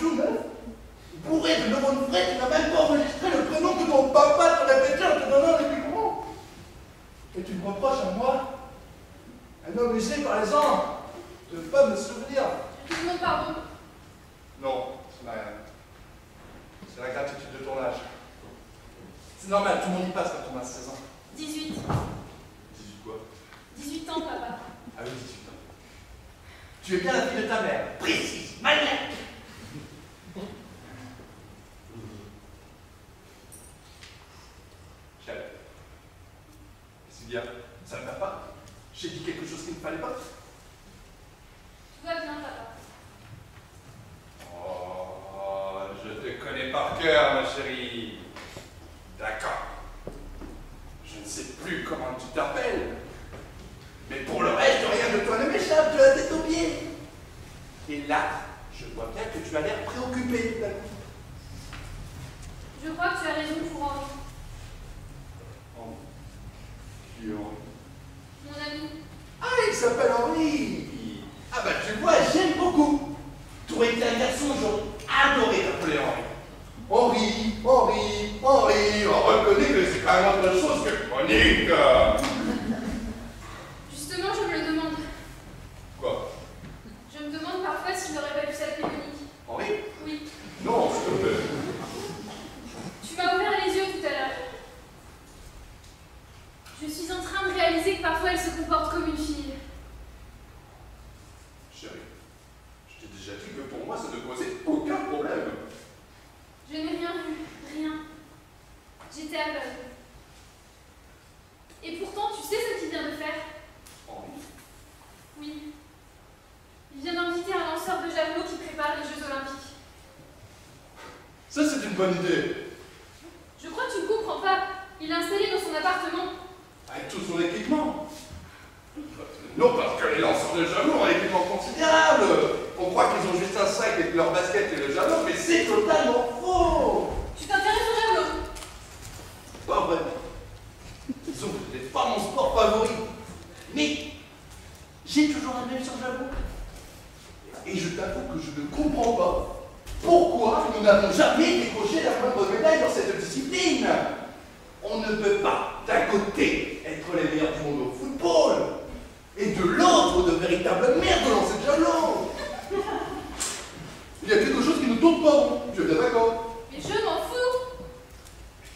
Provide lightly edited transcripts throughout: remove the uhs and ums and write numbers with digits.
tout neuf, bourré de neurones frais, tu n'as même pas enregistré le prénom que ton papa te répétait en te donnant les biberons. Et tu me reproches à moi, un homme usé par les ans, de ne pas me souvenir. Je te demande pardon. Non, ça n'a rien. C'est la gratitude de ton âge. C'est normal, tout le monde y passe quand on a 16 ans. 18. 18 quoi? 18 ans, papa. Ah oui, 18 ans. Tu es bien la fille de ta mère. Précise, maniaque. Chef, qu'est-ce qu'il y a? Ça ne va pas? J'ai dit quelque chose qu'il ne fallait pas? Tout va bien, papa. Oh, je te connais par cœur, ma chérie. D'accord. Je ne sais plus comment tu t'appelles. Mais pour le reste, rien de toi ne m'échappe, tu as la tête aux pieds. Et là, je vois bien que tu as l'air préoccupé. Je crois que tu as raison pour Henri. Henri? Qui est Henri? Mon ami. Ah, il s'appelle Henri. Ah bah tu vois, j'aime beaucoup. Tu aurais été un garçon, j'aurais adoré t'appeler Henri. Henri, Henri, Henri, on reconnaît que c'est quand même autre chose que chronique. Justement, je me le demande. Quoi? Je me demande parfois s'il n'aurait pas dû s'appeler Monique. Henri? Oui. Non, s'il te plaît. Tu m'as ouvert les yeux tout à l'heure. Je suis en train de réaliser que parfois elle se comporte comme une fille. Chérie, je t'ai déjà dit que pour moi, ça ne posait aucun problème. Je n'ai rien vu, rien. J'étais aveugle. Et pourtant, tu sais ce qu'il vient de faire? Henri? Oui. Il vient d'inviter un lanceur de javelot qui prépare les Jeux Olympiques. Ça, c'est une bonne idée. Je crois que tu ne comprends pas. Il l'a installé dans son appartement. Avec tout son équipement. Non, parce que les lanceurs de javelot ont un équipement considérable. On croit qu'ils ont juste un sac avec leur basket et le javelot, mais c'est totalement faux. Tu t'intéresses au javelot? Pas vraiment. Disons que ce n'est pas mon sport favori. Mais j'ai toujours un œil sur le javelot. Et je t'avoue que je ne comprends pas pourquoi nous n'avons jamais décroché la moindre médaille dans cette discipline. On ne peut pas, d'un côté, être les meilleurs du monde au football, et de l'autre, de véritables merdes de lancer de javelot. Il y a quelque chose qui ne tourne pas rond, tu es bien d'accord? Mais je m'en fous.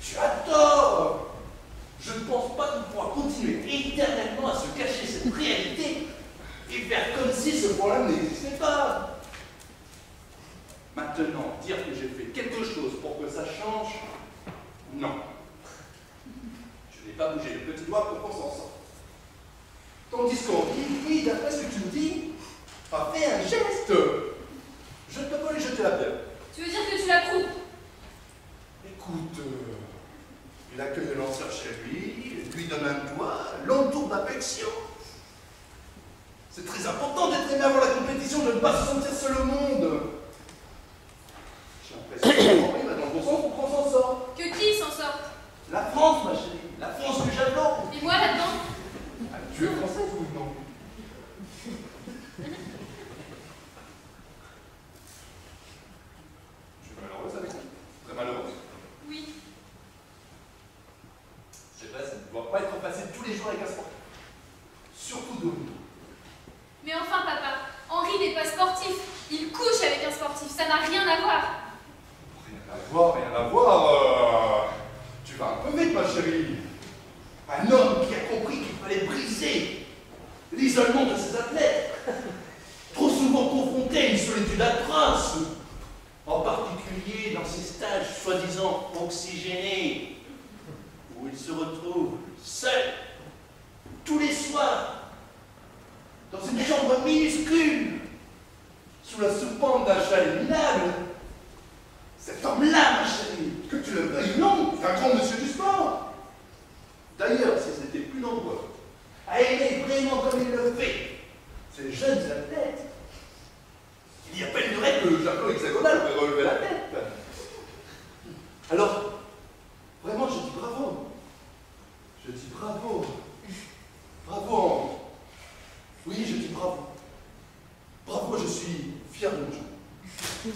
Tu as tort. Je ne pense pas qu'on pourra continuer éternellement à se cacher cette réalité et faire comme si ce problème n'existait pas. Maintenant, dire que j'ai fait quelque chose pour que ça change, non. Je n'ai pas bougé le petit doigt pour qu'on s'en sorte. Tandis qu'Henri, lui, d'après ce que tu me dis, a fait un geste. Je ne peux pas lui jeter la pierre. Tu veux dire que tu l'as cru? Écoute, il accueille le lanceur chez lui donne un doigt, l'entoure d'affection. C'est très important d'être aimé avant la compétition, de ne pas se sentir seul au monde. J'ai l'impression qu'on va dans le bon sens pour qu'on s'en sort. Que qui s'en sort? La France, ma chérie, la France du javelot. Et moi là-dedans? Ah, tu es française ou non? Tu es malheureuse avec moi? Très malheureuse. Oui. C'est vrai, ça ne doit pas être facile tous les jours avec un sportif. Surtout de haut niveau. Mais enfin, papa, Henri n'est pas sportif. Il couche avec un sportif. Ça n'a rien à voir. Rien à voir, rien à voir. Tu vas un peu vite, ma chérie. Un homme qui a compris qu'il fallait briser l'isolement de ses athlètes. Trop souvent confronté à une solitude atroce. En particulier dans ces stages soi-disant oxygénés, où il se retrouve seul, tous les soirs, dans une chambre minuscule, sous la soupente d'un chalet minable. Cet homme-là, ma chérie, que tu le veuilles ou non, c'est un grand monsieur du sport. D'ailleurs, s'ils étaient plus nombreux à aimer vraiment comme il le fait ces jeunes athlètes, il y a peine de règle que le javelot hexagonal aurait relevé la tête. Alors, vraiment, je dis bravo. Je dis bravo. Bravo, Henri. Oui, je dis bravo. Bravo, je suis fier de mon jeu.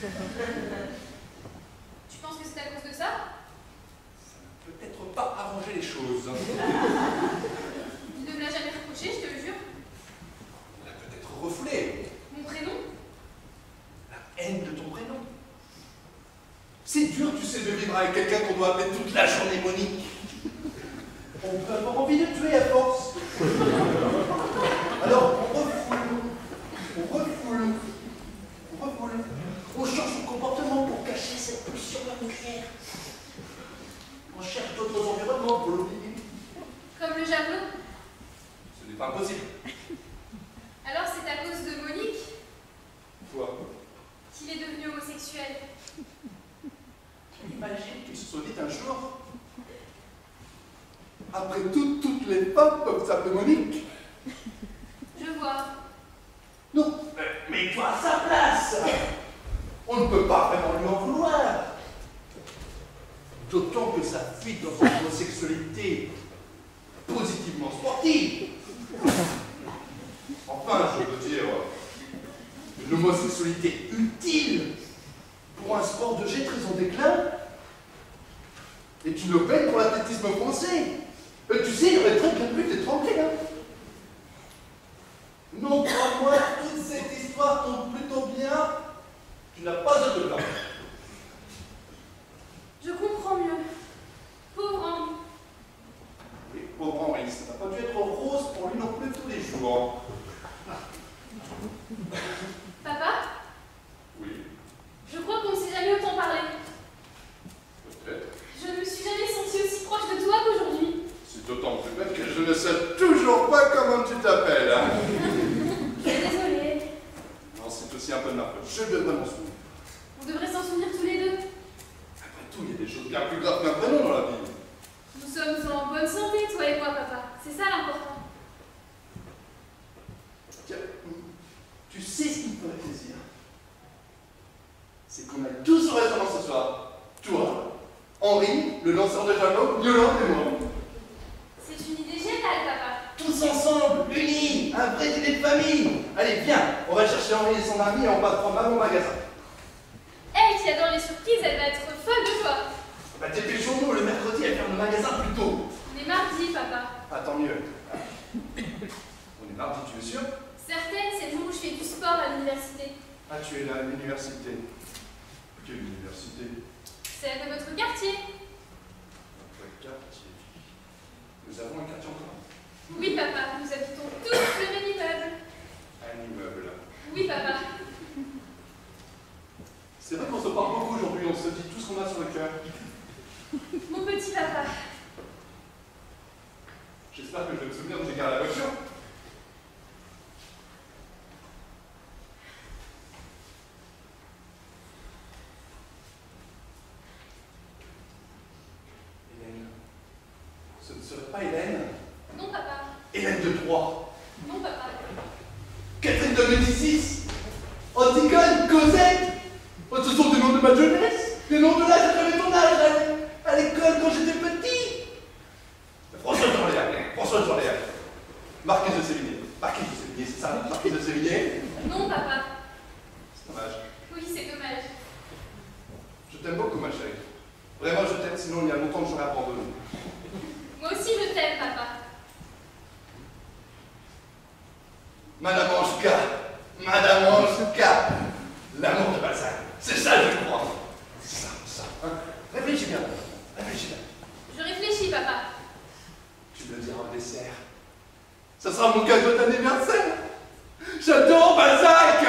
Tu penses que c'est à cause de ça? Ça n'a peut-être pas arrangé les choses. Il ne me l'a jamais reproché, je te le jure. On l'a peut-être refoulé. Mon prénom? La haine de ton prénom. C'est dur, tu sais, de vivre avec quelqu'un qu'on doit appeler toute la journée Monique. On peut avoir envie de tuer à force. Alors, on refoule. On change son comportement pour cacher cette pulsion meurtrière. On cherche d'autres environnements pour l'oublier. Comme le javelot? Ce n'est pas impossible. Alors c'est à cause de Monique Quoi? qu'il est devenu homosexuel. Imagine qu'il se soit dit un jour, après tout, toutes les femmes peuvent s'appeler Monique. Je vois. Non, mais toi à sa place. On ne peut pas vraiment lui en vouloir. D'autant que sa fuite dans son homosexualité positivement sportive. Enfin, je veux dire, une homosexualité utile pour un sport de jet très en déclin est une aubaine pour l'athlétisme français. Tu sais, il aurait très bien pu t'étrangler, hein. Non, crois-moi, toute cette histoire tombe plutôt bien. Tu n'as pas à te plaindre. Je comprends mieux. Pauvre Henri. Oui, pauvre Henri, ça n'a pas dû être rose pour lui non plus tous les jours. Papa? Oui, Je crois qu'on ne s'est jamais autant parlé. peut-être. Je ne me suis jamais sentie aussi proche de toi qu'aujourd'hui. C'est d'autant plus bête que je ne sais toujours pas comment tu t'appelles, hein. Je suis désolée. Non, c'est aussi un peu de ma faute. Je devrais m'en souvenir. On devrait s'en souvenir tous les deux. Après tout, il y a des choses bien plus graves qu'un prénom dans la vie. Nous sommes en bonne santé, toi et moi, papa. C'est ça l'important. Tiens, tu sais ce qui me ferait plaisir? C'est qu'on aille tous au restaurant ce soir. Toi, Henri, le lanceur de javelot, Yolande et moi. C'est une idée géniale, papa. Tous ensemble, unis, un vrai dîner de famille. Allez, viens, on va chercher Henri et son ami et on va prendre maman au magasin. Elle qui adore les surprises, elle va être folle de joie. Bah dépêchons-nous, le mercredi, elle ferme le magasin plus tôt. On est mardi, papa. Ah, tant mieux. On est mardi, tu es sûr? Certaine, c'est le jour où je fais du sport à l'université. Ah, tu es là à l'université. Quelle université? Celle de votre quartier. Notre quartier. Nous avons un quartier en commun. Oui, papa, nous habitons tous le même immeuble. Un immeuble. Oui, papa. C'est vrai qu'on se parle beaucoup aujourd'hui, on se dit tout ce qu'on a sur le cœur. Mon petit papa. J'espère que je vais me souvenir de j'ai garé la voiture. Hélène. Ce ne serait pas Hélène? Non, papa. Hélène de Troyes. Non, papa. Catherine de Médicis. Antigone, Cosette. Oh, ce sont des noms de ma jeunesse. Des noms de l'âge, j'avais ton âge à l'école quand j'étais petit. François de Orléans. Marquise de Sévigné. Marquise de Sévigné, c'est ça? Marquise de Sévigné. Non, papa. C'est dommage. Oui, c'est dommage. Je t'aime beaucoup, ma chérie. Vraiment, je t'aime, sinon il y a longtemps que j'aurais abandonné. Moi aussi, je t'aime, papa. Madame Anjouka, l'amour de Balzac. C'est ça, je crois. C'est ça. Hein? Réfléchis bien. Je réfléchis, papa. Tu me diras au dessert. Ça sera mon cadeau d'anniversaire. J'adore Balzac.